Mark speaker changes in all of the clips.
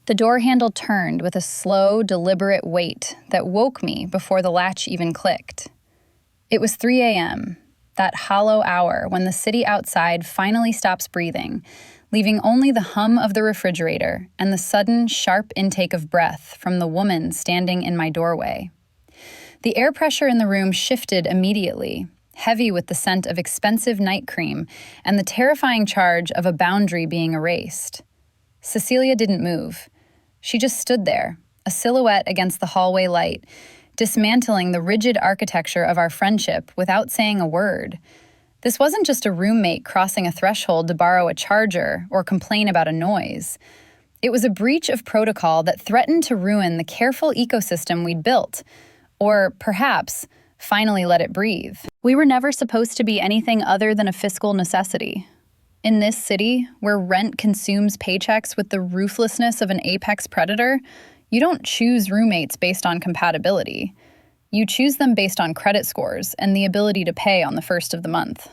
Speaker 1: The door handle turned with a slow, deliberate weight that woke me before the latch even clicked. It was 3 a.m., that hollow hour when the city outside finally stops breathing, leaving only the hum of the refrigerator and the sudden, sharp intake of breath from the woman standing in my doorway. The air pressure in the room shifted immediately, heavy with the scent of expensive night cream and the terrifying charge of a boundary being erased. Cecilia didn't move. She just stood there, a silhouette against the hallway light, dismantling the rigid architecture of our friendship without saying a word. This wasn't just a roommate crossing a threshold to borrow a charger or complain about a noise. It was a breach of protocol that threatened to ruin the careful ecosystem we'd built, or perhaps finally let it breathe. We were never supposed to be anything other than a fiscal necessity. In this city, where rent consumes paychecks with the ruthlessness of an apex predator, you don't choose roommates based on compatibility. You choose them based on credit scores and the ability to pay on the first of the month.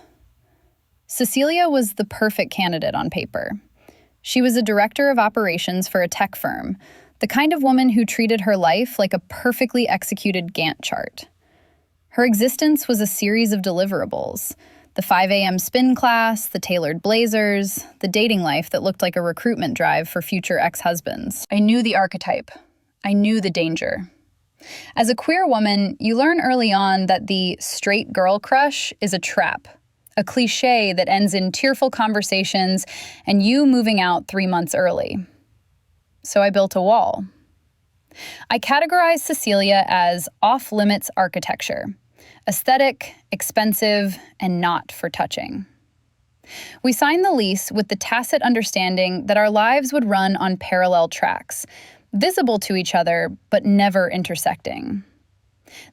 Speaker 1: Cecilia was the perfect candidate on paper. She was a director of operations for a tech firm, the kind of woman who treated her life like a perfectly executed Gantt chart. Her existence was a series of deliverables: the 5 a.m. spin class, the tailored blazers, the dating life that looked like a recruitment drive for future ex-husbands. I knew the archetype. I knew the danger. As a queer woman, you learn early on that the straight girl crush is a trap, a cliche that ends in tearful conversations and you moving out 3 months early. So I built a wall. I categorized Cecilia as off-limits architecture: aesthetic, expensive, and not for touching. We signed the lease with the tacit understanding that our lives would run on parallel tracks, visible to each other, but never intersecting.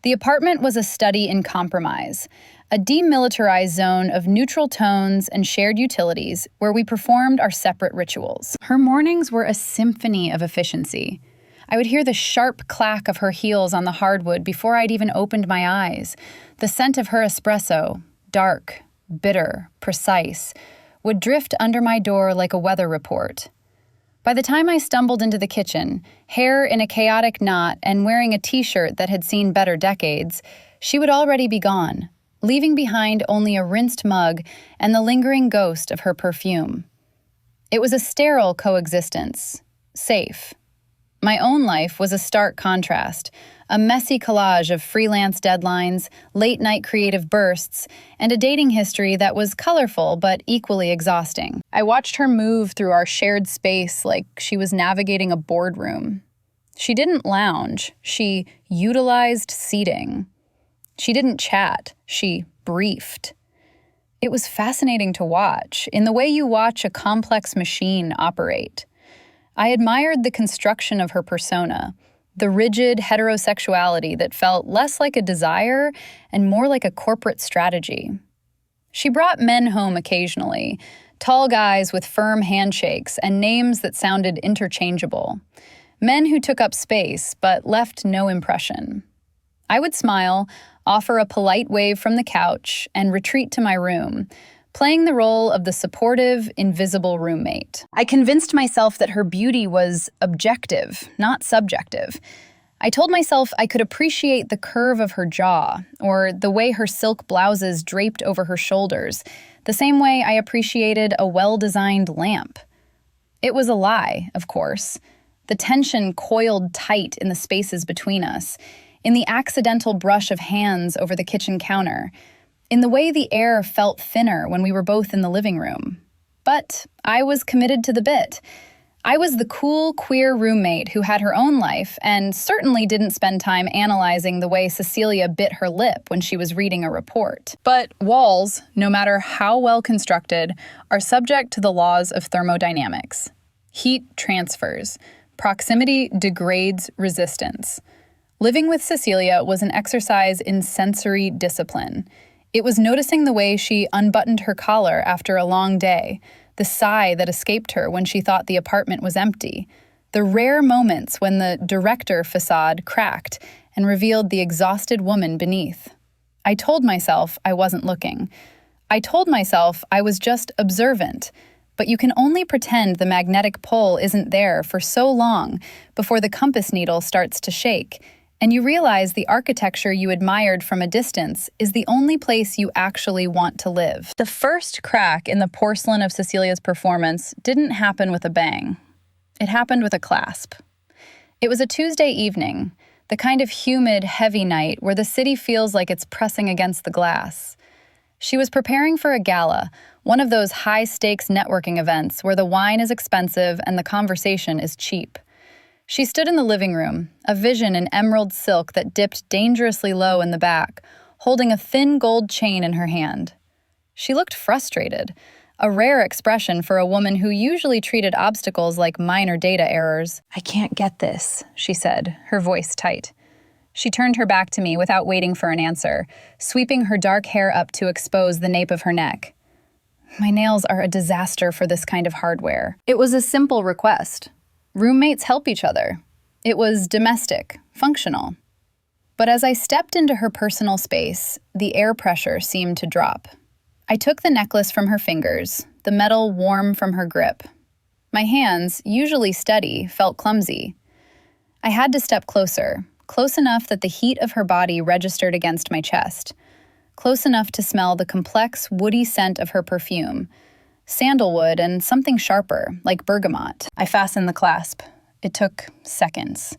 Speaker 1: The apartment was a study in compromise, a demilitarized zone of neutral tones and shared utilities where we performed our separate rituals. Her mornings were a symphony of efficiency. I would hear the sharp clack of her heels on the hardwood before I'd even opened my eyes. The scent of her espresso, dark, bitter, precise, would drift under my door like a weather report. By the time I stumbled into the kitchen, hair in a chaotic knot and wearing a t-shirt that had seen better decades, she would already be gone, leaving behind only a rinsed mug and the lingering ghost of her perfume. It was a sterile coexistence, safe. My own life was a stark contrast, a messy collage of freelance deadlines, late-night creative bursts, and a dating history that was colorful but equally exhausting. I watched her move through our shared space like she was navigating a boardroom. She didn't lounge, she utilized seating. She didn't chat, she briefed. It was fascinating to watch, in the way you watch a complex machine operate. I admired the construction of her persona, the rigid heterosexuality that felt less like a desire and more like a corporate strategy. She brought men home occasionally, tall guys with firm handshakes and names that sounded interchangeable. Men who took up space but left no impression. I would smile, offer a polite wave from the couch, and retreat to my room, playing the role of the supportive, invisible roommate. I convinced myself that her beauty was objective, not subjective. I told myself I could appreciate the curve of her jaw, or the way her silk blouses draped over her shoulders, the same way I appreciated a well-designed lamp. It was a lie, of course. The tension coiled tight in the spaces between us, in the accidental brush of hands over the kitchen counter, in the way the air felt thinner when we were both in the living room. But I was committed to the bit. I was the cool, queer roommate who had her own life and certainly didn't spend time analyzing the way Cecilia bit her lip when she was reading a report. But walls, no matter how well constructed, are subject to the laws of thermodynamics. Heat transfers. Proximity degrades resistance. Living with Cecilia was an exercise in sensory discipline. It was noticing the way she unbuttoned her collar after a long day, the sigh that escaped her when she thought the apartment was empty, the rare moments when the director facade cracked and revealed the exhausted woman beneath. I told myself I wasn't looking. I told myself I was just observant, but you can only pretend the magnetic pull isn't there for so long before the compass needle starts to shake, and you realize the architecture you admired from a distance is the only place you actually want to live. The first crack in the porcelain of Cecilia's performance didn't happen with a bang. It happened with a clasp. It was a Tuesday evening, the kind of humid, heavy night where the city feels like it's pressing against the glass. She was preparing for a gala, one of those high-stakes networking events where the wine is expensive and the conversation is cheap. She stood in the living room, a vision in emerald silk that dipped dangerously low in the back, holding a thin gold chain in her hand. She looked frustrated, a rare expression for a woman who usually treated obstacles like minor data errors. "I can't get this," she said, her voice tight. She turned her back to me without waiting for an answer, sweeping her dark hair up to expose the nape of her neck. "My nails are a disaster for this kind of hardware." It was a simple request. Roommates help each other. It was domestic, functional. But as I stepped into her personal space, the air pressure seemed to drop. I took the necklace from her fingers, the metal warm from her grip. My hands, usually steady, felt clumsy. I had to step closer, close enough that the heat of her body registered against my chest, close enough to smell the complex, woody scent of her perfume, sandalwood and something sharper, like bergamot. I fastened the clasp. It took seconds.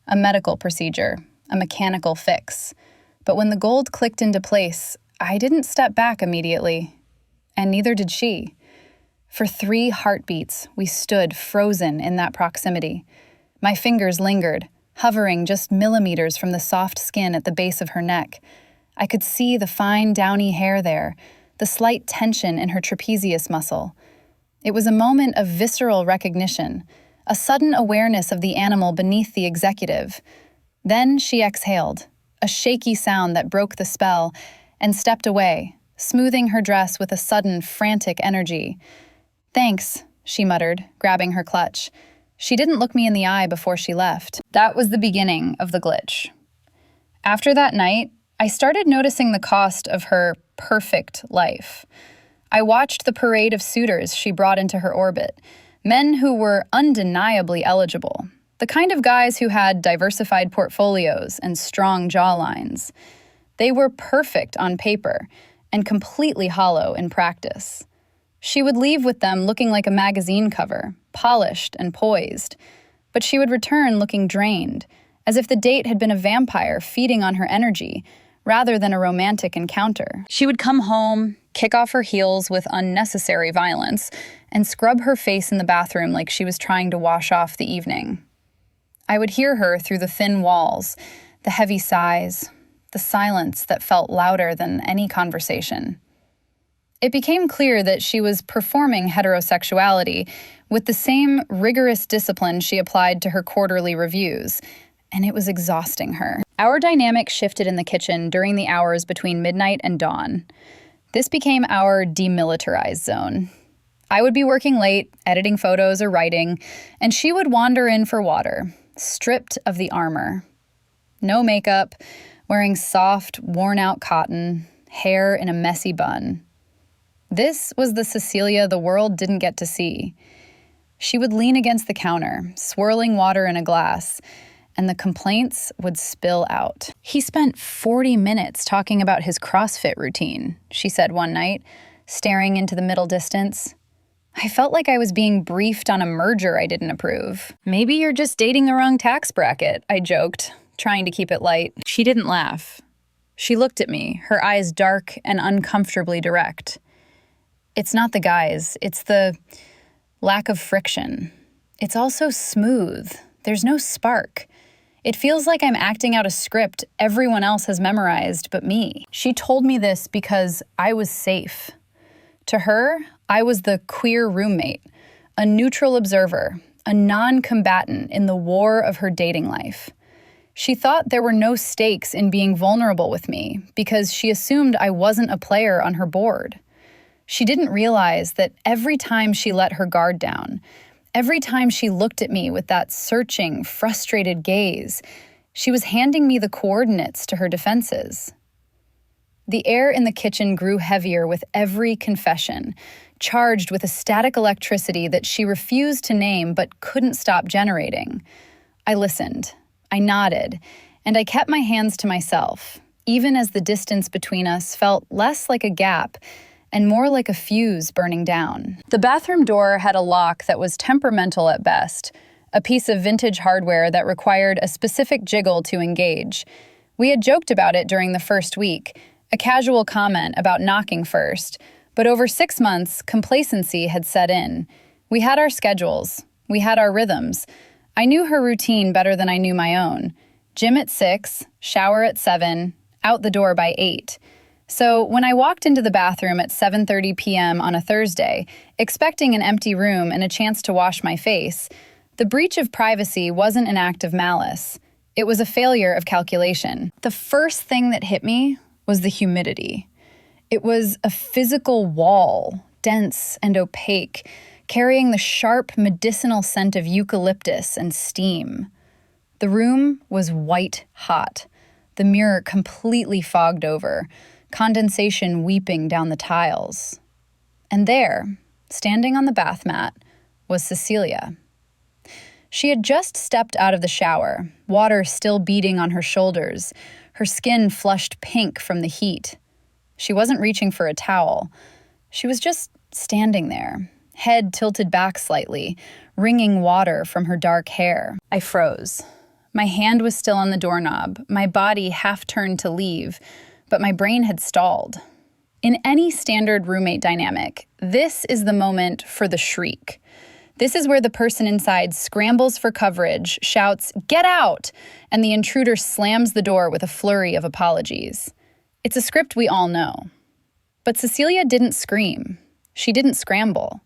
Speaker 1: A medical procedure, a mechanical fix. But when the gold clicked into place, I didn't step back immediately. And neither did she. For 3 heartbeats, we stood frozen in that proximity. My fingers lingered, hovering just millimeters from the soft skin at the base of her neck. I could see the fine, downy hair there, the slight tension in her trapezius muscle. It was a moment of visceral recognition, a sudden awareness of the animal beneath the executive. Then she exhaled, a shaky sound that broke the spell, and stepped away, smoothing her dress with a sudden, frantic energy. "Thanks," she muttered, grabbing her clutch. She didn't look me in the eye before she left. That was the beginning of the glitch. After that night, I started noticing the cost of her perfect life. I watched the parade of suitors she brought into her orbit, men who were undeniably eligible, the kind of guys who had diversified portfolios and strong jawlines. They were perfect on paper and completely hollow in practice. She would leave with them looking like a magazine cover, polished and poised, but she would return looking drained, as if the date had been a vampire feeding on her energy, rather than a romantic encounter. She would come home, kick off her heels with unnecessary violence, and scrub her face in the bathroom like she was trying to wash off the evening. I would hear her through the thin walls, the heavy sighs, the silence that felt louder than any conversation. It became clear that she was performing heterosexuality with the same rigorous discipline she applied to her quarterly reviews, and it was exhausting her. Our dynamic shifted in the kitchen during the hours between midnight and dawn. This became our demilitarized zone. I would be working late, editing photos or writing, and she would wander in for water, stripped of the armor. No makeup, wearing soft, worn-out cotton, hair in a messy bun. This was the Cecilia the world didn't get to see. She would lean against the counter, swirling water in a glass, and the complaints would spill out. "He spent 40 minutes talking about his CrossFit routine," she said one night, staring into the middle distance. I felt like I was being briefed on a merger I didn't approve. "Maybe you're just dating the wrong tax bracket," I joked, trying to keep it light. She didn't laugh. She looked at me, her eyes dark and uncomfortably direct. "It's not the guys, it's the lack of friction. It's also smooth. There's no spark. It feels like I'm acting out a script everyone else has memorized but me." She told me this because I was safe. To her, I was the queer roommate, a neutral observer, a non-combatant in the war of her dating life. She thought there were no stakes in being vulnerable with me because she assumed I wasn't a player on her board. She didn't realize that every time she let her guard down, every time she looked at me with that searching, frustrated gaze, she was handing me the coordinates to her defenses. The air in the kitchen grew heavier with every confession, charged with a static electricity that she refused to name but couldn't stop generating. I listened, I nodded, and I kept my hands to myself, even as the distance between us felt less like a gap and more like a fuse burning down. The bathroom door had a lock that was temperamental at best, a piece of vintage hardware that required a specific jiggle to engage. We had joked about it during the first week, a casual comment about knocking first, but over 6 months, complacency had set in. We had our schedules. We had our rhythms. I knew her routine better than I knew my own. Gym at 6, shower at 7, out the door by 8. So when I walked into the bathroom at 7:30 p.m. on a Thursday, expecting an empty room and a chance to wash my face, the breach of privacy wasn't an act of malice. It was a failure of calculation. The first thing that hit me was the humidity. It was a physical wall, dense and opaque, carrying the sharp medicinal scent of eucalyptus and steam. The room was white hot, the mirror completely fogged over, condensation weeping down the tiles. And there, standing on the bath mat, was Cecilia. She had just stepped out of the shower, water still beading on her shoulders, her skin flushed pink from the heat. She wasn't reaching for a towel. She was just standing there, head tilted back slightly, wringing water from her dark hair. I froze. My hand was still on the doorknob, my body half turned to leave, but my brain had stalled. In any standard roommate dynamic, this is the moment for the shriek. This is where the person inside scrambles for coverage, shouts, "Get out!" and the intruder slams the door with a flurry of apologies. It's a script we all know. But Cecilia didn't scream. She didn't scramble.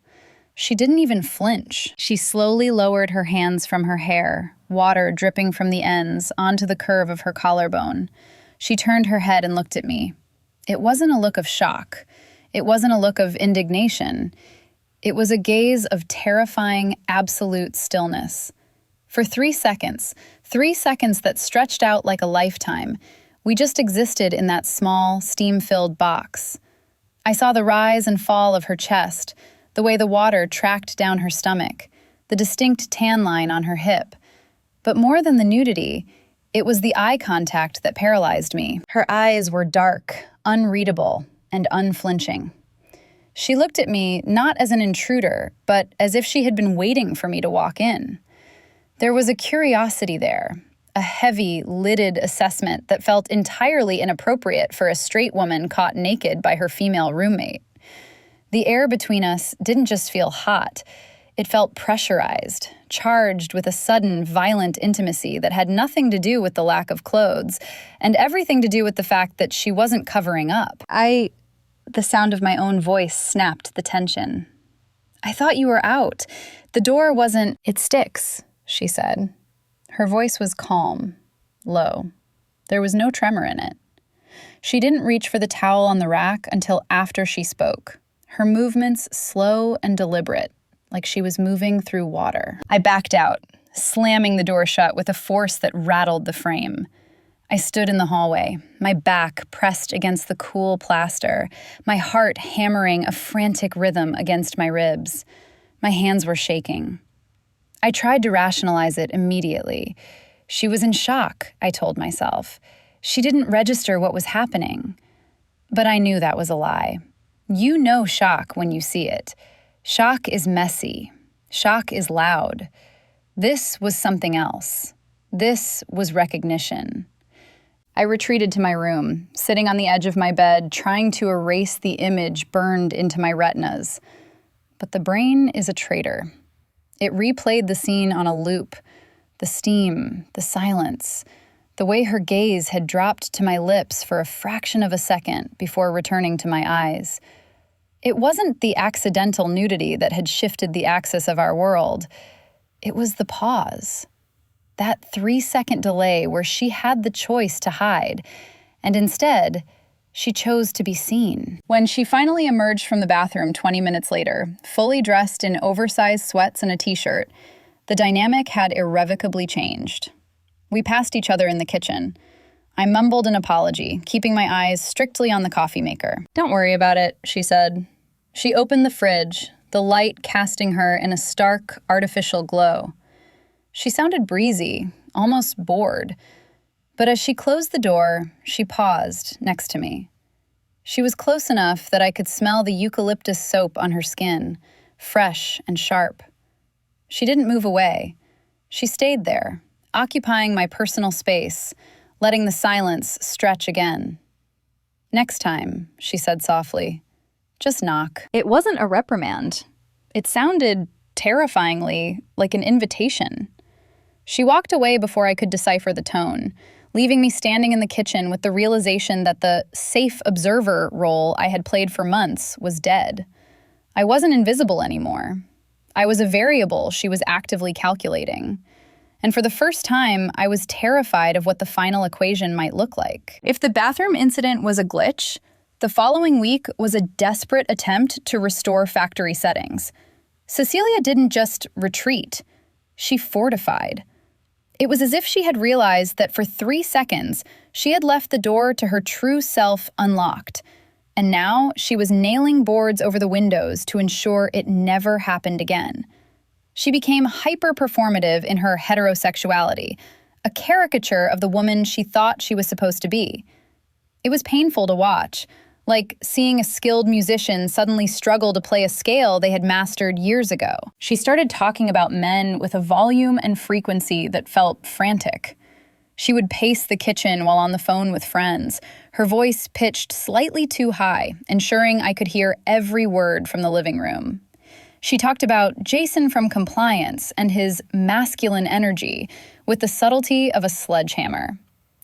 Speaker 1: She didn't even flinch. She slowly lowered her hands from her hair, water dripping from the ends onto the curve of her collarbone. She turned her head and looked at me. It wasn't a look of shock. It wasn't a look of indignation. It was a gaze of terrifying, absolute stillness. For 3 seconds, 3 seconds that stretched out like a lifetime, we just existed in that small, steam-filled box. I saw the rise and fall of her chest, the way the water tracked down her stomach, the distinct tan line on her hip. But more than the nudity, it was the eye contact that paralyzed me. Her eyes were dark, unreadable, and unflinching. She looked at me not as an intruder, but as if she had been waiting for me to walk in. There was a curiosity there, a heavy, lidded assessment that felt entirely inappropriate for a straight woman caught naked by her female roommate. The air between us didn't just feel hot. It felt pressurized, charged with a sudden, violent intimacy that had nothing to do with the lack of clothes, and everything to do with the fact that she wasn't covering up. The sound of my own voice snapped the tension. "I thought you were out. The door wasn't—" "It sticks," she said. Her voice was calm, low. There was no tremor in it. She didn't reach for the towel on the rack until after she spoke, her movements slow and deliberate, like she was moving through water. I backed out, slamming the door shut with a force that rattled the frame. I stood in the hallway, my back pressed against the cool plaster, my heart hammering a frantic rhythm against my ribs. My hands were shaking. I tried to rationalize it immediately. She was in shock, I told myself. She didn't register what was happening. But I knew that was a lie. You know shock when you see it. Shock is messy. Shock is loud. This was something else. This was recognition. I retreated to my room, sitting on the edge of my bed, trying to erase the image burned into my retinas. But the brain is a traitor. It replayed the scene on a loop. The steam, the silence, the way her gaze had dropped to my lips for a fraction of a second before returning to my eyes. It wasn't the accidental nudity that had shifted the axis of our world. It was the pause. That 3-second delay where she had the choice to hide, and instead, she chose to be seen. When she finally emerged from the bathroom 20 minutes later, fully dressed in oversized sweats and a t-shirt, the dynamic had irrevocably changed. We passed each other in the kitchen. I mumbled an apology, keeping my eyes strictly on the coffee maker. "Don't worry about it," she said. She opened the fridge, the light casting her in a stark, artificial glow. She sounded breezy, almost bored. But as she closed the door, she paused next to me. She was close enough that I could smell the eucalyptus soap on her skin, fresh and sharp. She didn't move away. She stayed there, occupying my personal space, letting the silence stretch again. "Next time," she said softly, "just knock." It wasn't a reprimand. It sounded terrifyingly like an invitation. She walked away before I could decipher the tone, leaving me standing in the kitchen with the realization that the safe observer role I had played for months was dead. I wasn't invisible anymore. I was a variable she was actively calculating. And for the first time, I was terrified of what the final equation might look like. If the bathroom incident was a glitch, the following week was a desperate attempt to restore factory settings. Cecilia didn't just retreat. She fortified. It was as if she had realized that for 3 seconds, she had left the door to her true self unlocked. And now she was nailing boards over the windows to ensure it never happened again. She became hyper-performative in her heterosexuality, a caricature of the woman she thought she was supposed to be. It was painful to watch, like seeing a skilled musician suddenly struggle to play a scale they had mastered years ago. She started talking about men with a volume and frequency that felt frantic. She would pace the kitchen while on the phone with friends, her voice pitched slightly too high, ensuring I could hear every word from the living room. She talked about Jason from Compliance and his masculine energy with the subtlety of a sledgehammer.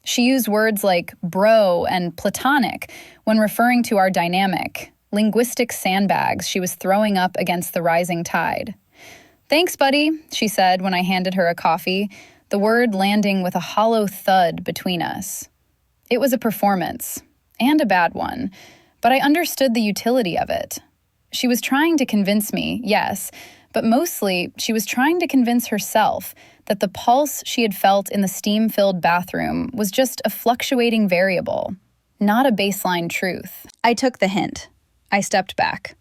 Speaker 1: She used words like bro and platonic when referring to our dynamic, linguistic sandbags she was throwing up against the rising tide. "Thanks, buddy," she said when I handed her a coffee, the word landing with a hollow thud between us. It was a performance, and a bad one, but I understood the utility of it. She was trying to convince me, yes, but mostly she was trying to convince herself that the pulse she had felt in the steam-filled bathroom was just a fluctuating variable, not a baseline truth. I took the hint. I stepped back.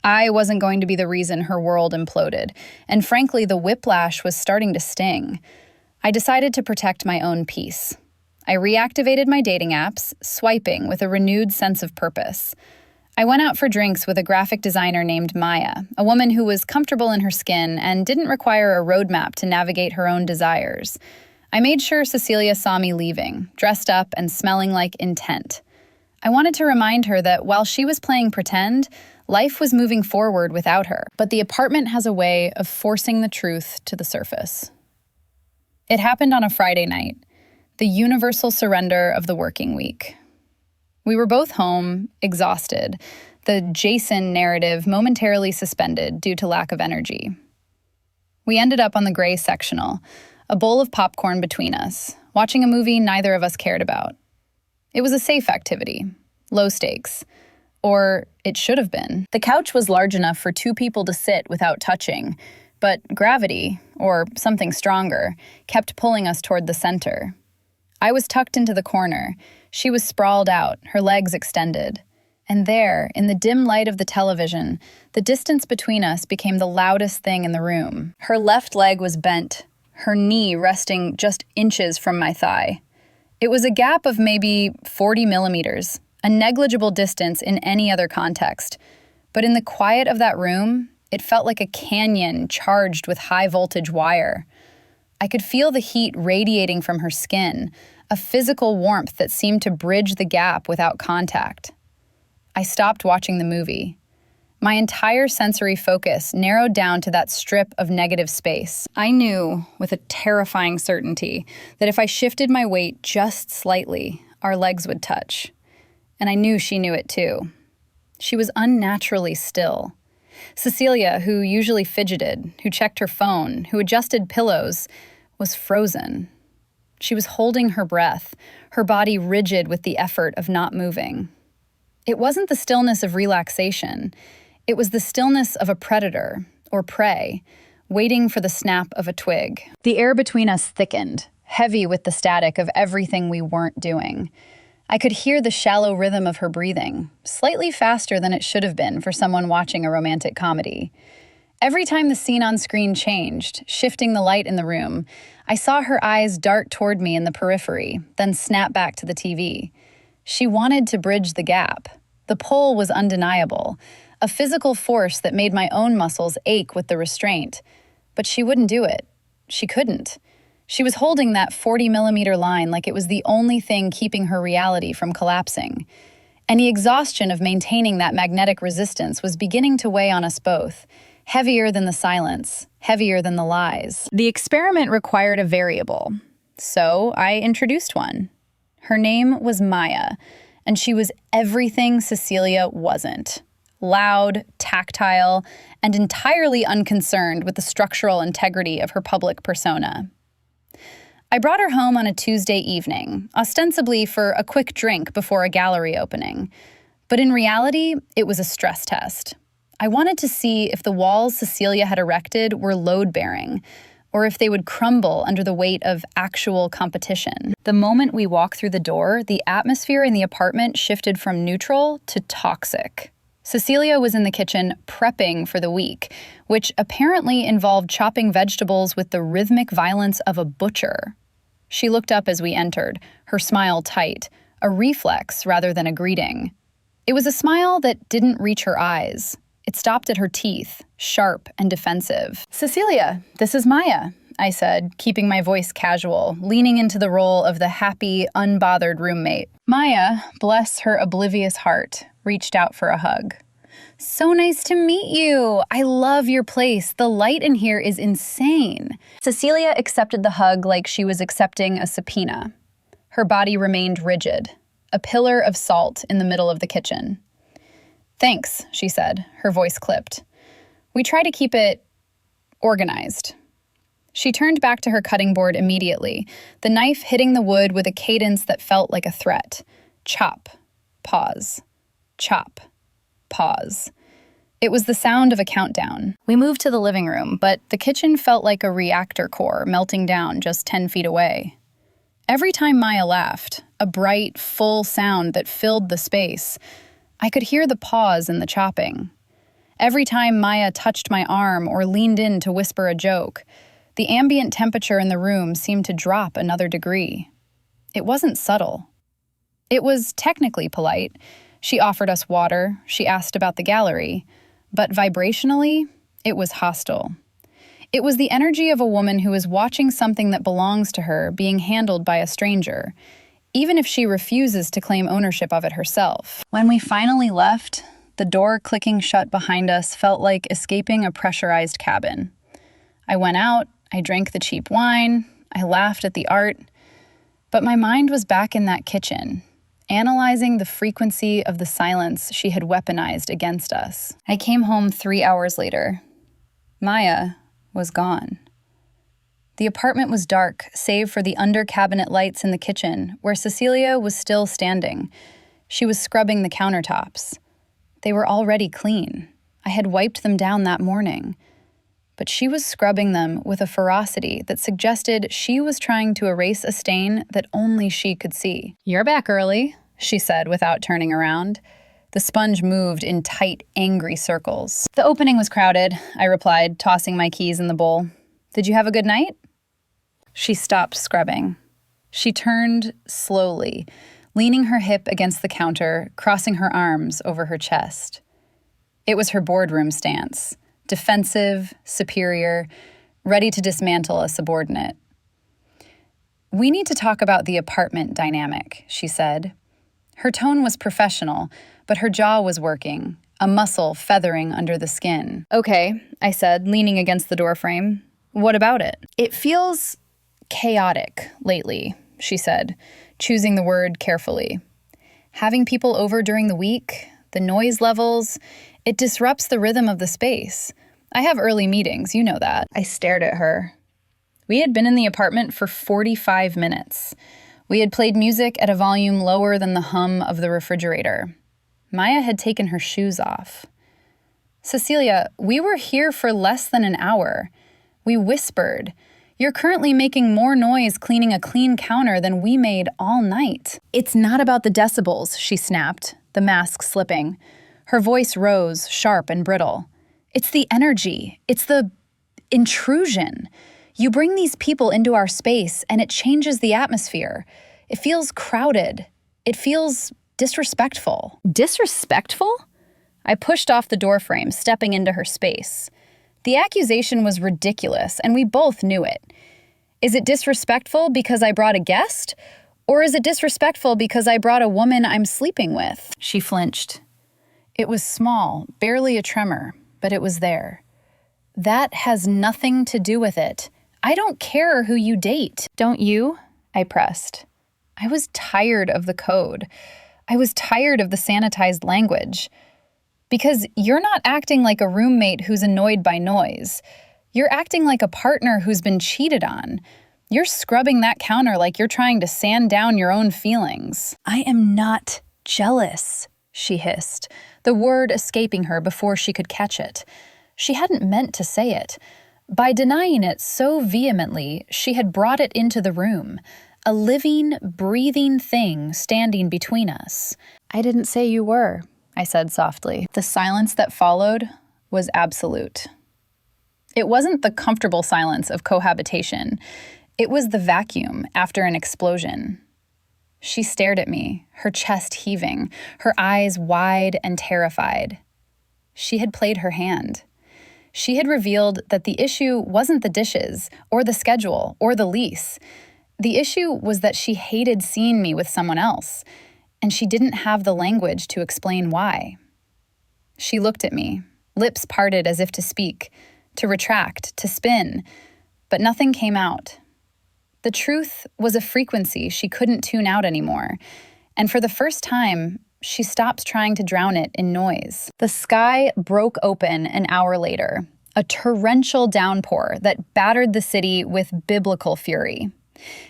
Speaker 1: I wasn't going to be the reason her world imploded, and frankly, the whiplash was starting to sting. I decided to protect my own peace. I reactivated my dating apps, swiping with a renewed sense of purpose. I went out for drinks with a graphic designer named Maya, a woman who was comfortable in her skin and didn't require a roadmap to navigate her own desires. I made sure Cecilia saw me leaving, dressed up and smelling like intent. I wanted to remind her that while she was playing pretend, life was moving forward without her. But the apartment has a way of forcing the truth to the surface. It happened on a Friday night, the universal surrender of the working week. We were both home, exhausted, the Jason narrative momentarily suspended due to lack of energy. We ended up on the gray sectional, a bowl of popcorn between us, watching a movie neither of us cared about. It was a safe activity, low stakes. Or it should have been. The couch was large enough for 2 people to sit without touching, but gravity, or something stronger, kept pulling us toward the center. I was tucked into the corner. She was sprawled out, her legs extended. And there, in the dim light of the television, the distance between us became the loudest thing in the room. Her left leg was bent, her knee resting just inches from my thigh. It was a gap of maybe 40 millimeters, a negligible distance in any other context. But in the quiet of that room, it felt like a canyon charged with high-voltage wire. I could feel the heat radiating from her skin, a physical warmth that seemed to bridge the gap without contact. I stopped watching the movie. My entire sensory focus narrowed down to that strip of negative space. I knew, with a terrifying certainty, that if I shifted my weight just slightly, our legs would touch. And I knew she knew it too. She was unnaturally still. Cecilia, who usually fidgeted, who checked her phone, who adjusted pillows, was frozen. She was holding her breath, her body rigid with the effort of not moving. It wasn't the stillness of relaxation. It was the stillness of a predator, or prey, waiting for the snap of a twig. The air between us thickened, heavy with the static of everything we weren't doing. I could hear the shallow rhythm of her breathing, slightly faster than it should have been for someone watching a romantic comedy. Every time the scene on screen changed, shifting the light in the room, I saw her eyes dart toward me in the periphery, then snap back to the TV. She wanted to bridge the gap. The pull was undeniable, a physical force that made my own muscles ache with the restraint. But she wouldn't do it. She couldn't. She was holding that 40-millimeter line like it was the only thing keeping her reality from collapsing. And the exhaustion of maintaining that magnetic resistance was beginning to weigh on us both, heavier than the silence, heavier than the lies. The experiment required a variable, so I introduced one. Her name was Maya, and she was everything Cecilia wasn't. Loud, tactile, and entirely unconcerned with the structural integrity of her public persona. I brought her home on a Tuesday evening, ostensibly for a quick drink before a gallery opening. But in reality, it was a stress test. I wanted to see if the walls Cecilia had erected were load-bearing, or if they would crumble under the weight of actual competition. The moment we walked through the door, the atmosphere in the apartment shifted from neutral to toxic. Cecilia was in the kitchen prepping for the week, which apparently involved chopping vegetables with the rhythmic violence of a butcher. She looked up as we entered, her smile tight, a reflex rather than a greeting. It was a smile that didn't reach her eyes. It stopped at her teeth, sharp and defensive. "Cecilia, this is Maya," I said, keeping my voice casual, leaning into the role of the happy, unbothered roommate. Maya, bless her oblivious heart, reached out for a hug. "So nice to meet you. I love your place. The light in here is insane." Cecilia accepted the hug like she was accepting a subpoena. Her body remained rigid, a pillar of salt in the middle of the kitchen. "Thanks," she said, her voice clipped. "We try to keep it organized." She turned back to her cutting board immediately, the knife hitting the wood with a cadence that felt like a threat. Chop, pause, chop, pause. It was the sound of a countdown. We moved to the living room, but the kitchen felt like a reactor core melting down just 10 feet away. Every time Maya laughed, a bright, full sound that filled the space, I could hear the pause in the chopping. Every time Maya touched my arm or leaned in to whisper a joke, the ambient temperature in the room seemed to drop another degree. It wasn't subtle. It was technically polite. She offered us water, she asked about the gallery, but vibrationally, it was hostile. It was the energy of a woman who is watching something that belongs to her being handled by a stranger, even if she refuses to claim ownership of it herself. When we finally left, the door clicking shut behind us felt like escaping a pressurized cabin. I went out, I drank the cheap wine, I laughed at the art, but my mind was back in that kitchen, analyzing the frequency of the silence she had weaponized against us. I came home 3 hours later. Maya was gone. The apartment was dark, save for the under-cabinet lights in the kitchen, where Cecilia was still standing. She was scrubbing the countertops. They were already clean. I had wiped them down that morning. But she was scrubbing them with a ferocity that suggested she was trying to erase a stain that only she could see. "You're back early," she said without turning around. The sponge moved in tight, angry circles. "The opening was crowded," I replied, tossing my keys in the bowl. "Did you have a good night?" She stopped scrubbing. She turned slowly, leaning her hip against the counter, crossing her arms over her chest. It was her boardroom stance, defensive, superior, ready to dismantle a subordinate. "We need to talk about the apartment dynamic," she said. Her tone was professional, but her jaw was working, a muscle feathering under the skin. "Okay," I said, leaning against the doorframe. "What about it?" "It feels chaotic lately," she said, choosing the word carefully. "Having people over during the week, the noise levels, it disrupts the rhythm of the space. I have early meetings, you know that." I stared at her. We had been in the apartment for 45 minutes. We had played music at a volume lower than the hum of the refrigerator. Maya had taken her shoes off. "Cecilia, we were here for less than an hour. We whispered. You're currently making more noise cleaning a clean counter than we made all night. It's not about the decibels, she snapped, the mask slipping. Her voice rose, sharp and brittle. It's the energy. It's the intrusion. You bring these people into our space, and it changes the atmosphere. It feels crowded. It feels disrespectful. Disrespectful? I pushed off the doorframe, stepping into her space. The accusation was ridiculous, and we both knew it. Is it disrespectful because I brought a guest? Or is it disrespectful because I brought a woman I'm sleeping with? She flinched. It was small, barely a tremor, but it was there. That has nothing to do with it. I don't care who you date. Don't you? I pressed. I was tired of the code. I was tired of the sanitized language. Because you're not acting like a roommate who's annoyed by noise. You're acting like a partner who's been cheated on. You're scrubbing that counter like you're trying to sand down your own feelings. I am not jealous, she hissed, the word escaping her before she could catch it. She hadn't meant to say it. By denying it so vehemently, she had brought it into the room, a living, breathing thing standing between us. I didn't say you were, I said softly. The silence that followed was absolute. It wasn't the comfortable silence of cohabitation. It was the vacuum after an explosion. She stared at me, her chest heaving, her eyes wide and terrified. She had played her hand. She had revealed that the issue wasn't the dishes, or the schedule, or the lease. The issue was that she hated seeing me with someone else, and she didn't have the language to explain why. She looked at me, lips parted as if to speak, to retract, to spin, but nothing came out. The truth was a frequency she couldn't tune out anymore, and for the first time, she stopped trying to drown it in noise. The sky broke open an hour later, a torrential downpour that battered the city with biblical fury.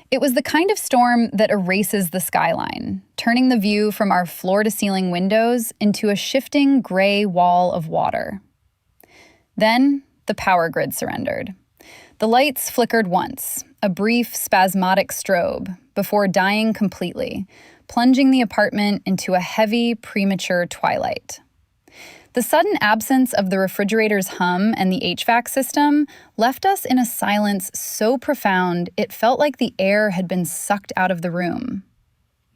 Speaker 1: It was the kind of storm that erases the skyline, turning the view from our floor-to-ceiling windows into a shifting gray wall of water. Then, the power grid surrendered. The lights flickered once, a brief, spasmodic strobe, before dying completely, plunging the apartment into a heavy, premature twilight. The sudden absence of the refrigerator's hum and the HVAC system left us in a silence so profound it felt like the air had been sucked out of the room.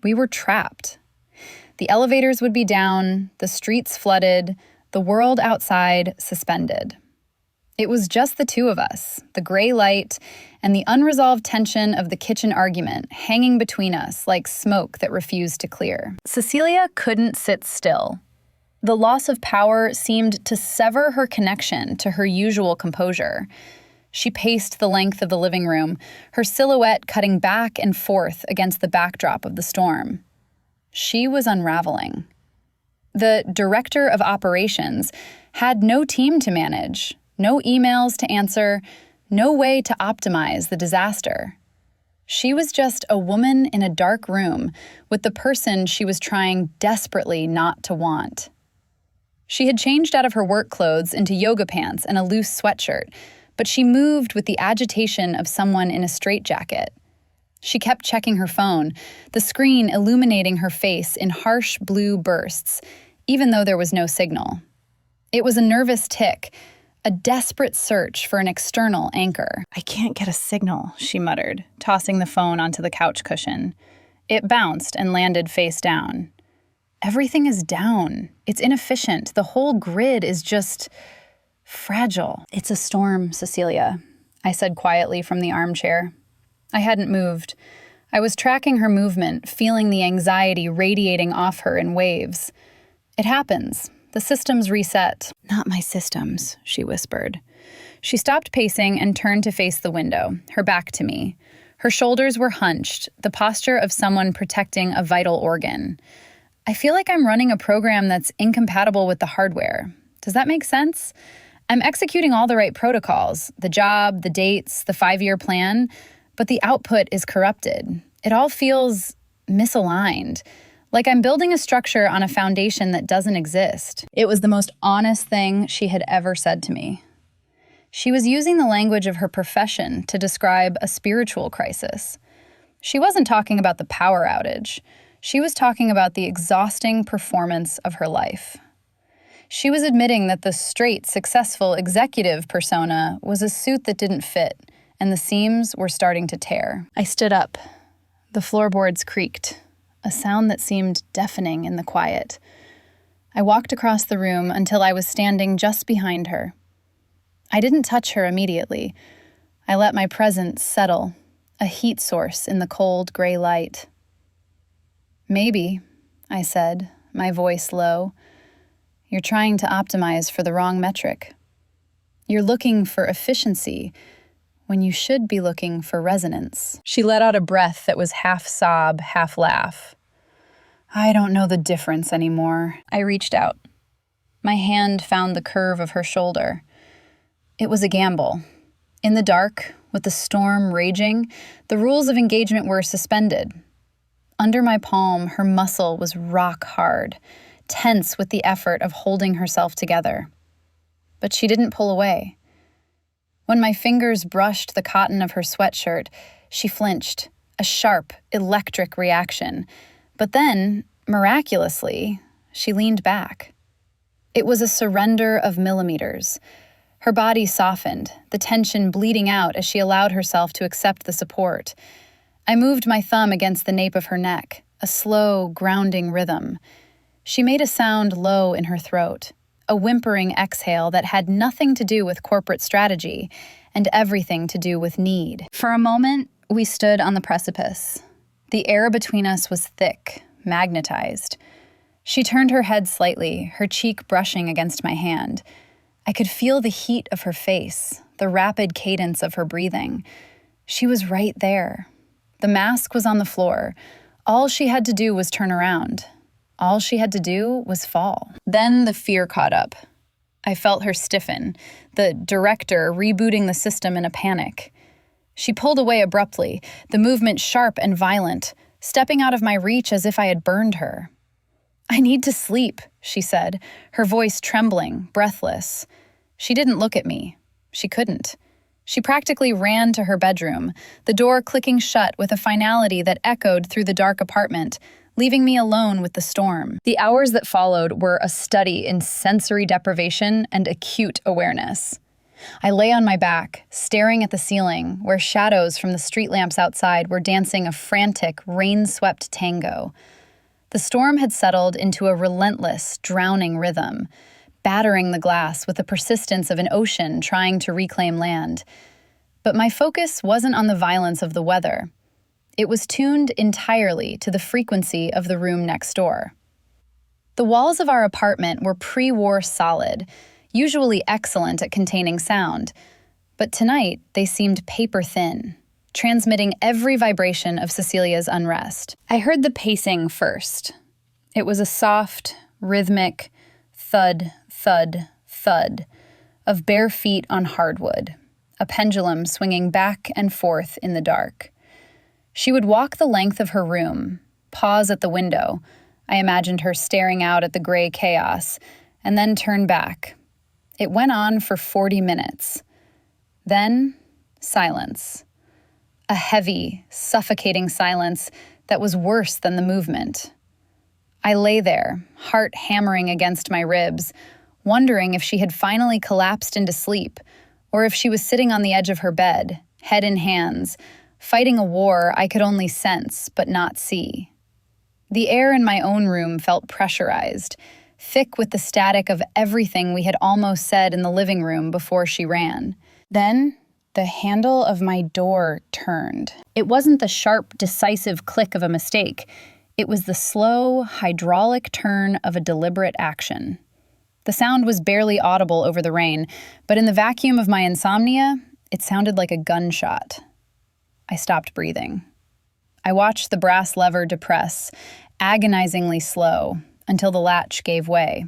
Speaker 1: We were trapped. The elevators would be down, the streets flooded, the world outside suspended. It was just the two of us, the gray light, and the unresolved tension of the kitchen argument hanging between us like smoke that refused to clear. Cecilia couldn't sit still. The loss of power seemed to sever her connection to her usual composure. She paced the length of the living room, her silhouette cutting back and forth against the backdrop of the storm. She was unraveling. The director of operations had no team to manage, no emails to answer, no way to optimize the disaster. She was just a woman in a dark room with the person she was trying desperately not to want. She had changed out of her work clothes into yoga pants and a loose sweatshirt, but she moved with the agitation of someone in a straitjacket. She kept checking her phone, the screen illuminating her face in harsh blue bursts, even though there was no signal. It was a nervous tick, a desperate search for an external anchor. I can't get a signal, she muttered, tossing the phone onto the couch cushion. It bounced and landed face down. Everything is down. It's inefficient. The whole grid is just fragile. It's a storm, Cecilia, I said quietly from the armchair. I hadn't moved. I was tracking her movement, feeling the anxiety radiating off her in waves. It happens. The systems reset. Not my systems, she whispered. She stopped pacing and turned to face the window, her back to me. Her shoulders were hunched, the posture of someone protecting a vital organ. I feel like I'm running a program that's incompatible with the hardware. Does that make sense? I'm executing all the right protocols, the job, the dates, the 5-year plan, but the output is corrupted. It all feels misaligned. Like I'm building a structure on a foundation that doesn't exist. It was the most honest thing she had ever said to me. She was using the language of her profession to describe a spiritual crisis. She wasn't talking about the power outage. She was talking about the exhausting performance of her life. She was admitting that the straight, successful executive persona was a suit that didn't fit, and the seams were starting to tear. I stood up. The floorboards creaked, a sound that seemed deafening in the quiet. I walked across the room until I was standing just behind her. I didn't touch her immediately. I let my presence settle, a heat source in the cold, gray light. "Maybe," I said, my voice low, "you're trying to optimize for the wrong metric. You're looking for efficiency when you should be looking for resonance." She let out a breath that was half sob, half laugh. "I don't know the difference anymore." I reached out. My hand found the curve of her shoulder. It was a gamble. In the dark, with the storm raging, the rules of engagement were suspended. Under my palm, her muscle was rock hard, tense with the effort of holding herself together. But she didn't pull away. When my fingers brushed the cotton of her sweatshirt, she flinched, a sharp, electric reaction. But then, miraculously, she leaned back. It was a surrender of millimeters. Her body softened, the tension bleeding out as she allowed herself to accept the support. I moved my thumb against the nape of her neck, a slow, grounding rhythm. She made a sound low in her throat, a whimpering exhale that had nothing to do with corporate strategy and everything to do with need. For a moment, we stood on the precipice. The air between us was thick, magnetized. She turned her head slightly, her cheek brushing against my hand. I could feel the heat of her face, the rapid cadence of her breathing. She was right there. The mask was on the floor. All she had to do was turn around. All she had to do was fall. Then the fear caught up. I felt her stiffen, the director rebooting the system in a panic. She pulled away abruptly, the movement sharp and violent, stepping out of my reach as if I had burned her. "I need to sleep," she said, her voice trembling, breathless. She didn't look at me. She couldn't. She practically ran to her bedroom, the door clicking shut with a finality that echoed through the dark apartment, leaving me alone with the storm. The hours that followed were a study in sensory deprivation and acute awareness. I lay on my back, staring at the ceiling, where shadows from the street lamps outside were dancing a frantic, rain-swept tango. The storm had settled into a relentless, drowning rhythm, battering the glass with the persistence of an ocean trying to reclaim land. But my focus wasn't on the violence of the weather. It was tuned entirely to the frequency of the room next door. The walls of our apartment were pre-war solid, usually excellent at containing sound, but tonight they seemed paper-thin, transmitting every vibration of Cecilia's unrest. I heard the pacing first. It was a soft, rhythmic thud, thud, thud of bare feet on hardwood, a pendulum swinging back and forth in the dark. She would walk the length of her room, pause at the window. I imagined her staring out at the gray chaos, and then turn back. It went on for 40 minutes. Then, silence. A heavy, suffocating silence that was worse than the movement. I lay there, heart hammering against my ribs, wondering if she had finally collapsed into sleep, or if she was sitting on the edge of her bed, head in hands, fighting a war I could only sense but not see. The air in my own room felt pressurized, thick with the static of everything we had almost said in the living room before she ran. Then, the handle of my door turned. It wasn't the sharp, decisive click of a mistake. It was the slow, hydraulic turn of a deliberate action. The sound was barely audible over the rain, but in the vacuum of my insomnia, it sounded like a gunshot. I stopped breathing. I watched the brass lever depress, agonizingly slow, until the latch gave way.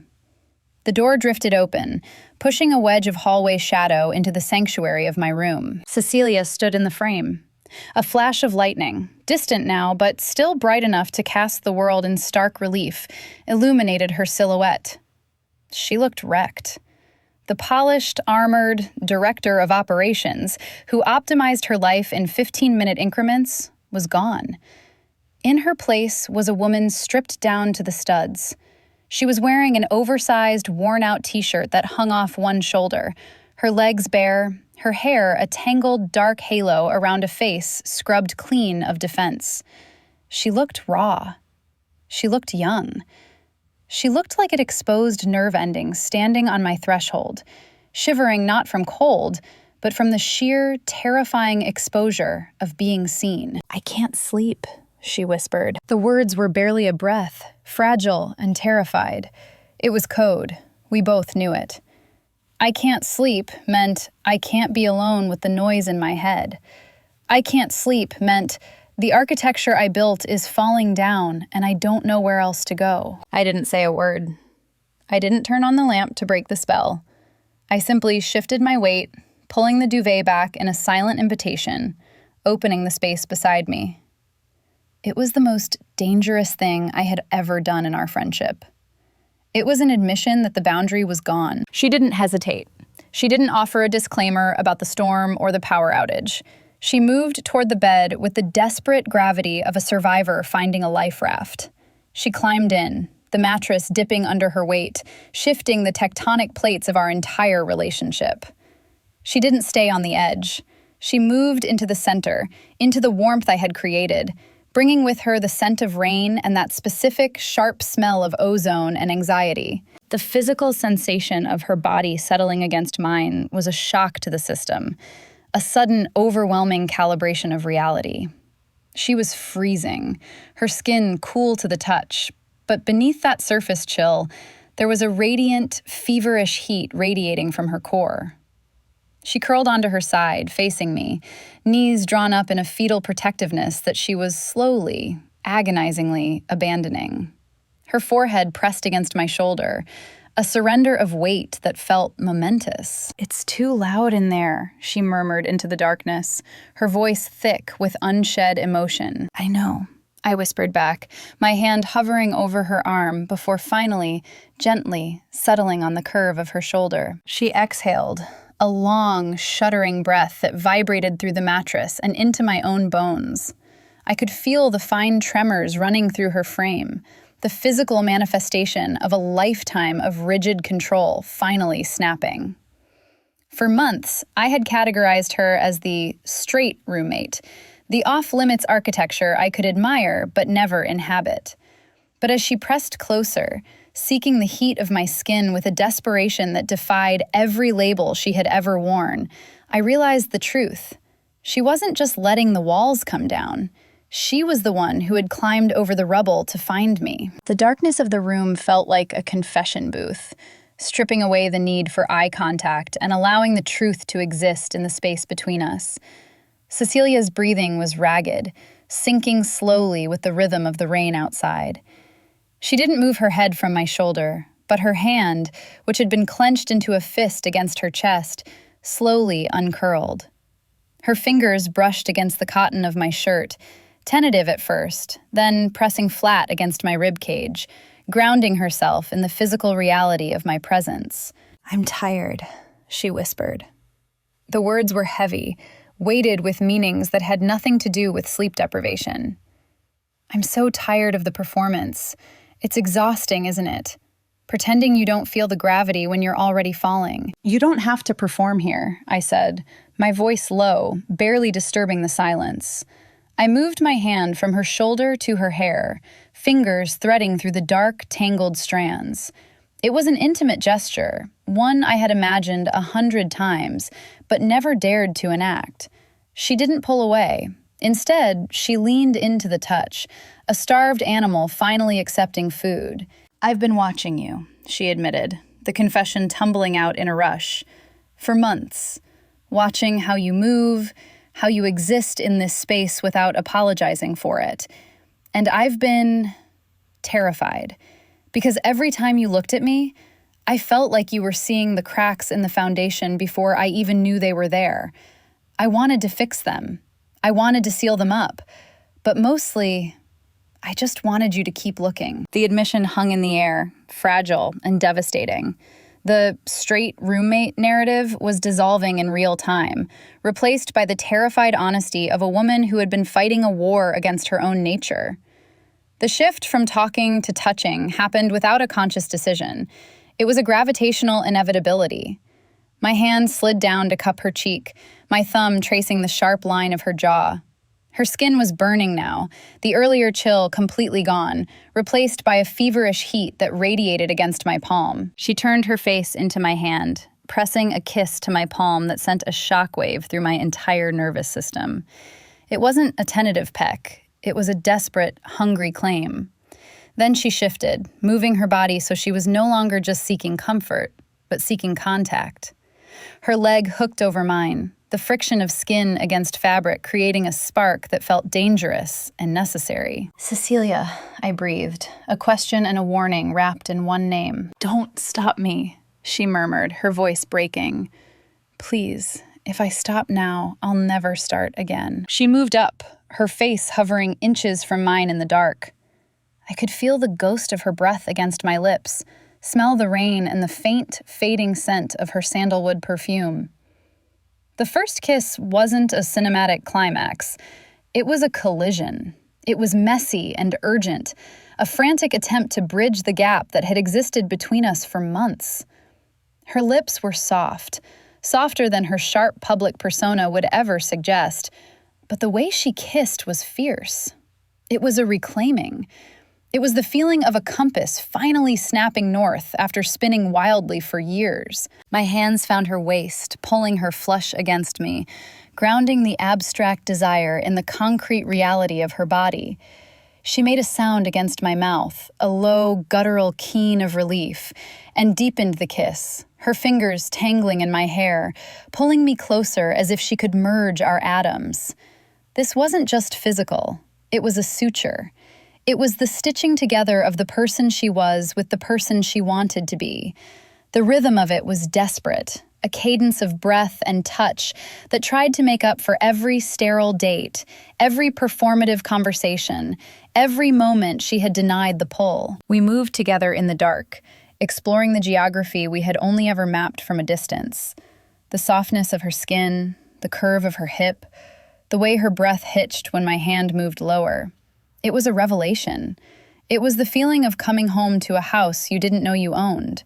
Speaker 1: The door drifted open, pushing a wedge of hallway shadow into the sanctuary of my room. Cecilia stood in the frame. A flash of lightning, distant now, but still bright enough to cast the world in stark relief, illuminated her silhouette. She looked wrecked. The polished, armored director of operations who optimized her life in 15-minute increments was gone. In her place was a woman stripped down to the studs. She was wearing an oversized, worn-out t-shirt that hung off one shoulder, her legs bare, her hair a tangled, dark halo around a face scrubbed clean of defense. She looked raw. She looked young. She looked like an exposed nerve ending standing on my threshold, shivering not from cold, but from the sheer, terrifying exposure of being seen. "I can't sleep," she whispered. The words were barely a breath, fragile and terrified. It was code. We both knew it. "I can't sleep" meant I can't be alone with the noise in my head. "I can't sleep" meant the architecture I built is falling down and I don't know where else to go. I didn't say a word. I didn't turn on the lamp to break the spell. I simply shifted my weight, pulling the duvet back in a silent invitation, opening the space beside me. It was the most dangerous thing I had ever done in our friendship. It was an admission that the boundary was gone. She didn't hesitate. She didn't offer a disclaimer about the storm or the power outage. She moved toward the bed with the desperate gravity of a survivor finding a life raft. She climbed in, the mattress dipping under her weight, shifting the tectonic plates of our entire relationship. She didn't stay on the edge. She moved into the center, into the warmth I had created, bringing with her the scent of rain and that specific, sharp smell of ozone and anxiety. The physical sensation of her body settling against mine was a shock to the system, a sudden, overwhelming calibration of reality. She was freezing, her skin cool to the touch, but beneath that surface chill, there was a radiant, feverish heat radiating from her core. She curled onto her side, facing me, knees drawn up in a fetal protectiveness that she was slowly, agonizingly abandoning. Her forehead pressed against my shoulder, a surrender of weight that felt momentous. "It's too loud in there," she murmured into the darkness, her voice thick with unshed emotion. "I know," I whispered back, my hand hovering over her arm before finally, gently, settling on the curve of her shoulder. She exhaled, a long, shuddering breath that vibrated through the mattress and into my own bones. I could feel the fine tremors running through her frame, the physical manifestation of a lifetime of rigid control finally snapping. For months, I had categorized her as the straight roommate, the off-limits architecture I could admire but never inhabit. But as she pressed closer, seeking the heat of my skin with a desperation that defied every label she had ever worn, I realized the truth. She wasn't just letting the walls come down. She was the one who had climbed over the rubble to find me. The darkness of the room felt like a confession booth, stripping away the need for eye contact and allowing the truth to exist in the space between us. Cecilia's breathing was ragged, sinking slowly with the rhythm of the rain outside. She didn't move her head from my shoulder, but her hand, which had been clenched into a fist against her chest, slowly uncurled. Her fingers brushed against the cotton of my shirt, tentative at first, then pressing flat against my ribcage, grounding herself in the physical reality of my presence. "I'm tired," she whispered. The words were heavy, weighted with meanings that had nothing to do with sleep deprivation. "I'm so tired of the performance. It's exhausting, isn't it? Pretending you don't feel the gravity when you're already falling." "You don't have to perform here," I said, my voice low, barely disturbing the silence. I moved my hand from her shoulder to her hair, fingers threading through the dark, tangled strands. It was an intimate gesture, one I had imagined 100 times, but never dared to enact. She didn't pull away. Instead, she leaned into the touch, a starved animal finally accepting food. "I've been watching you," she admitted, the confession tumbling out in a rush. "For months, watching how you move, how you exist in this space without apologizing for it. And I've been terrified, because every time you looked at me, I felt like you were seeing the cracks in the foundation before I even knew they were there. I wanted to fix them. I wanted to seal them up. But mostly, I just wanted you to keep looking." The admission hung in the air, fragile and devastating. The straight roommate narrative was dissolving in real time, replaced by the terrified honesty of a woman who had been fighting a war against her own nature. The shift from talking to touching happened without a conscious decision. It was a gravitational inevitability. My hand slid down to cup her cheek, my thumb tracing the sharp line of her jaw. Her skin was burning now, the earlier chill completely gone, replaced by a feverish heat that radiated against my palm. She turned her face into my hand, pressing a kiss to my palm that sent a shockwave through my entire nervous system. It wasn't a tentative peck. It was a desperate, hungry claim. Then she shifted, moving her body so she was no longer just seeking comfort, but seeking contact. Her leg hooked over mine, the friction of skin against fabric creating a spark that felt dangerous and necessary. "Cecilia," I breathed, a question and a warning wrapped in one name. "Don't stop me," she murmured, her voice breaking. "Please, if I stop now, I'll never start again." She moved up, her face hovering inches from mine in the dark. I could feel the ghost of her breath against my lips, smell the rain and the faint, fading scent of her sandalwood perfume. The first kiss wasn't a cinematic climax. It was a collision. It was messy and urgent, a frantic attempt to bridge the gap that had existed between us for months. Her lips were soft, softer than her sharp public persona would ever suggest, but the way she kissed was fierce. It was a reclaiming. It was the feeling of a compass finally snapping north after spinning wildly for years. My hands found her waist, pulling her flush against me, grounding the abstract desire in the concrete reality of her body. She made a sound against my mouth, a low, guttural keen of relief, and deepened the kiss, her fingers tangling in my hair, pulling me closer as if she could merge our atoms. This wasn't just physical. It was a suture. It was the stitching together of the person she was with the person she wanted to be. The rhythm of it was desperate, a cadence of breath and touch that tried to make up for every sterile date, every performative conversation, every moment she had denied the pull. We moved together in the dark, exploring the geography we had only ever mapped from a distance. The softness of her skin, the curve of her hip, the way her breath hitched when my hand moved lower. It was a revelation. It was the feeling of coming home to a house you didn't know you owned.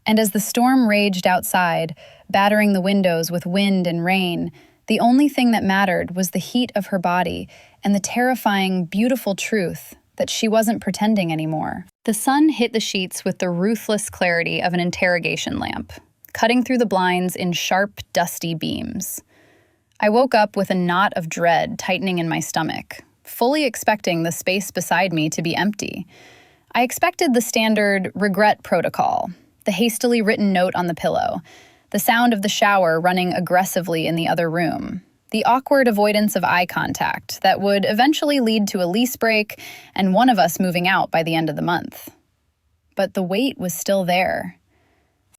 Speaker 1: And as the storm raged outside, battering the windows with wind and rain, the only thing that mattered was the heat of her body and the terrifying, beautiful truth that she wasn't pretending anymore. The sun hit the sheets with the ruthless clarity of an interrogation lamp, cutting through the blinds in sharp, dusty beams. I woke up with a knot of dread tightening in my stomach, fully expecting the space beside me to be empty. I expected the standard regret protocol, the hastily written note on the pillow, the sound of the shower running aggressively in the other room, the awkward avoidance of eye contact that would eventually lead to a lease break and one of us moving out by the end of the month. But the weight was still there.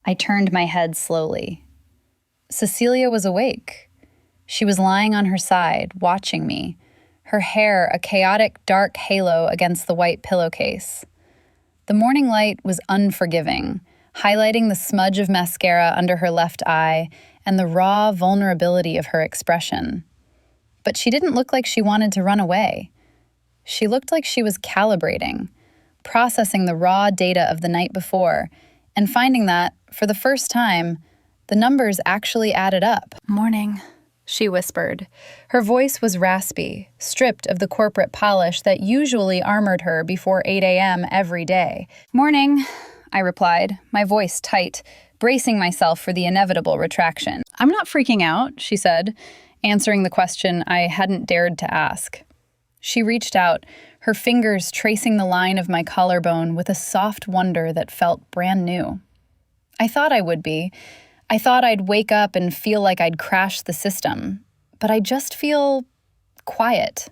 Speaker 1: I turned my head slowly. Cecilia was awake. She was lying on her side, watching me, her hair a chaotic dark halo against the white pillowcase. The morning light was unforgiving, highlighting the smudge of mascara under her left eye and the raw vulnerability of her expression. But she didn't look like she wanted to run away. She looked like she was calibrating, processing the raw data of the night before, and finding that, for the first time, the numbers actually added up. "Morning," she whispered. Her voice was raspy, stripped of the corporate polish that usually armored her before 8 a.m. every day. "Morning," I replied, my voice tight, bracing myself for the inevitable retraction. "I'm not freaking out," she said, answering the question I hadn't dared to ask. She reached out, her fingers tracing the line of my collarbone with a soft wonder that felt brand new. I thought I would be. I thought I'd wake up and feel like I'd crashed the system, but I just feel quiet.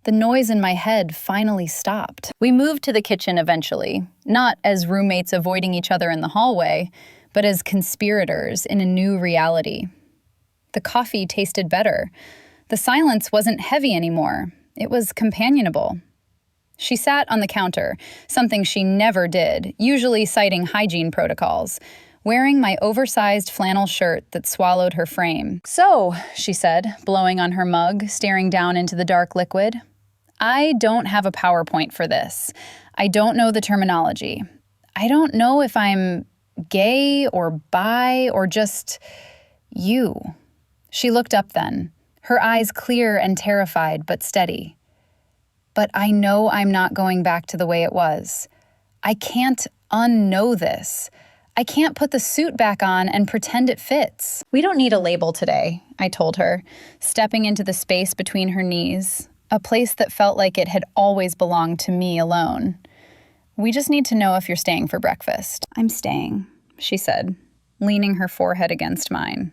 Speaker 1: The noise in my head finally stopped. We moved to the kitchen eventually, not as roommates avoiding each other in the hallway, but as conspirators in a new reality. The coffee tasted better. The silence wasn't heavy anymore. It was companionable. She sat on the counter, something she never did, usually citing hygiene protocols, wearing my oversized flannel shirt that swallowed her frame. "So," she said, blowing on her mug, staring down into the dark liquid, "I don't have a PowerPoint for this. I don't know the terminology. I don't know if I'm gay or bi or just you." She looked up then, her eyes clear and terrified but steady. "But I know I'm not going back to the way it was. I can't unknow this. I can't put the suit back on and pretend it fits." "We don't need a label today," I told her, stepping into the space between her knees, a place that felt like it had always belonged to me alone. "We just need to know if you're staying for breakfast." "I'm staying," she said, leaning her forehead against mine.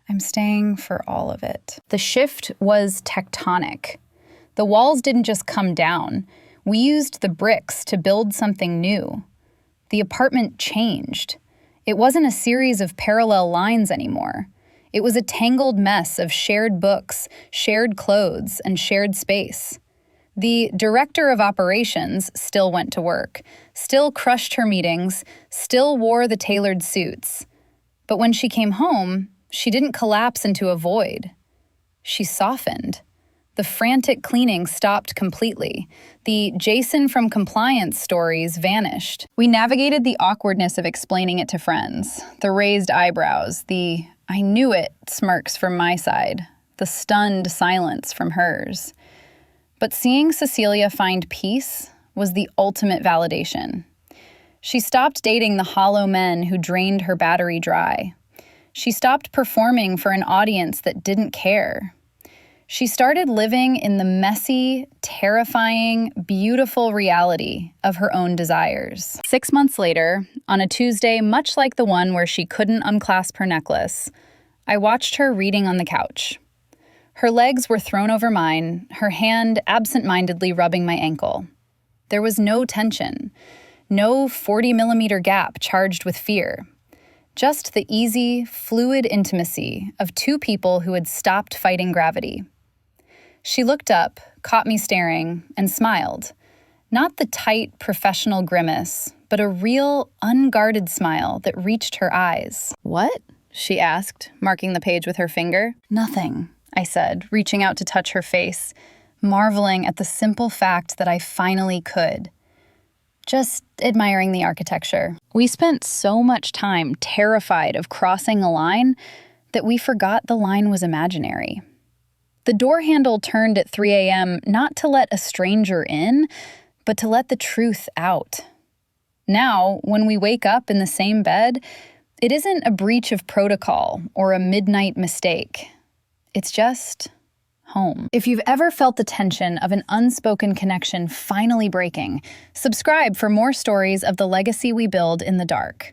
Speaker 1: "I'm staying for all of it." The shift was tectonic. The walls didn't just come down. We used the bricks to build something new. The apartment changed. It wasn't a series of parallel lines anymore. It was a tangled mess of shared books, shared clothes, and shared space. The director of operations still went to work, still crushed her meetings, still wore the tailored suits. But when she came home, she didn't collapse into a void. She softened. The frantic cleaning stopped completely. The Jason from compliance stories vanished. We navigated the awkwardness of explaining it to friends, the raised eyebrows, the "I knew it" smirks from my side, the stunned silence from hers. But seeing Cecilia find peace was the ultimate validation. She stopped dating the hollow men who drained her battery dry. She stopped performing for an audience that didn't care. She started living in the messy, terrifying, beautiful reality of her own desires. 6 months later, on a Tuesday much like the one where she couldn't unclasp her necklace, I watched her reading on the couch. Her legs were thrown over mine, her hand absent-mindedly rubbing my ankle. There was no tension, no 40-millimeter gap charged with fear. Just the easy, fluid intimacy of two people who had stopped fighting gravity. She looked up, caught me staring, and smiled. Not the tight, professional grimace, but a real, unguarded smile that reached her eyes. "What?" she asked, marking the page with her finger. "Nothing," I said, reaching out to touch her face, marveling at the simple fact that I finally could. Just admiring the architecture. We spent so much time terrified of crossing a line that we forgot the line was imaginary. The door handle turned at 3 a.m. not to let a stranger in, but to let the truth out. Now, when we wake up in the same bed, it isn't a breach of protocol or a midnight mistake. It's just home. If you've ever felt the tension of an unspoken connection finally breaking, subscribe for more stories of the legacy we build in the dark.